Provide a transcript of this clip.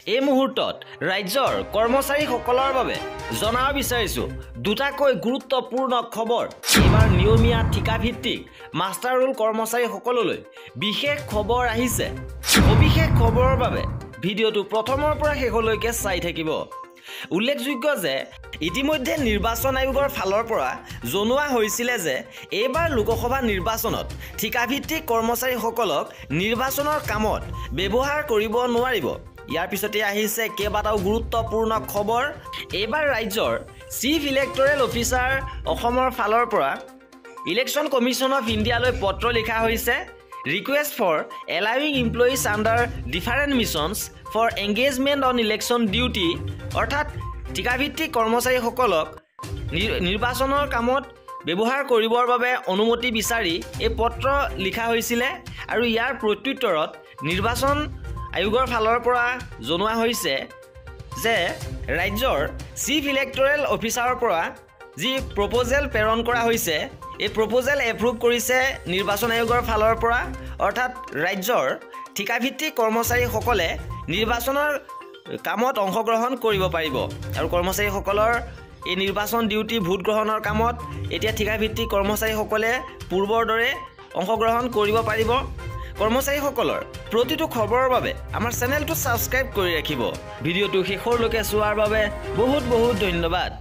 এই মুহূৰ্তত ৰাজ্যৰ কৰ্মচাৰীসকলৰ বাবে জনাব বিচাৰিছো দুটাকৈ গুৰুত্বপূৰ্ণ খবৰ। এবাৰ নিয়মীয়া ঠিকাভিত্তিক মাষ্টাৰ ৰোল কৰ্মচাৰীসকললৈ বিশেষ খবৰ আহিছে। সবিশেষ খবৰৰ বাবে ভিডিঅ'টো প্ৰথমৰ পৰা শেষলৈকে চাই থাকিব। উল্লেখযোগ্য যে ইতিমধ্যে নিৰ্বাচন আয়োগৰ ফালৰ পৰা জনোৱা হৈছিল যে এইবাৰ লোকসভা নিৰ্বাচনত ঠিকাভিত্তিক কৰ্মচাৰীসকলক নিৰ্বাচনৰ কামত ব্যৱহাৰ কৰিব নোৱাৰিব। ইয়াৰ পিছতে আহিছে কেইবাটাও গুৰুত্বপূৰ্ণ খবৰ। এইবাৰ ৰাজ্যৰ চিফ ইলেক্টৰেল অফিচাৰ অসমৰ ফালৰ পৰা ইলেকশ্যন কমিশ্যন অফ ইণ্ডিয়ালৈ পত্ৰ লিখা হৈছে। Request for allowing employees under different missions for engagement on election duty, অৰ্থাৎ ঠিকাভিত্তিক কৰ্মচাৰীসকলক নিৰ্বাচনৰ কামত ব্যৱহাৰ কৰিবৰ বাবে অনুমতি বিচাৰি এই পত্ৰ লিখা হৈছিলে। আৰু ইয়াৰ প্ৰত্যুত্তৰত নিৰ্বাচন আয়োগৰ ফালৰ পৰা জনোৱা হৈছে যে ৰাজ্যৰ চিফ ইলেক্টৰেল অফিচাৰৰ পৰা যি প্ৰপ'জেল প্ৰেৰণ কৰা হৈছে, এই প্ৰপ'জেল এপ্ৰুভ কৰিছে নিৰ্বাচন আয়োগৰ ফালৰ পৰা। অৰ্থাৎ ৰাজ্যৰ ঠিকাভিত্তিক কৰ্মচাৰীসকলে নিৰ্বাচনৰ কামত অংশগ্ৰহণ কৰিব পাৰিব। আৰু কৰ্মচাৰীসকলৰ এই নিৰ্বাচন ডিউটি ভোট গ্ৰহণৰ কামত এতিয়া ঠিকাভিত্তিক কৰ্মচাৰীসকলে পূৰ্বৰ দৰে অংশগ্ৰহণ কৰিব পাৰিব। কৰ্মচাৰীসকলৰ প্ৰতিটো খবৰৰ বাবে আমাৰ চেনেলটো ছাবস্ক্ৰাইব কৰি ৰাখিব। ভিডিঅ'টো শেষলৈকে চোৱাৰ বাবে বহুত বহুত ধন্যবাদ।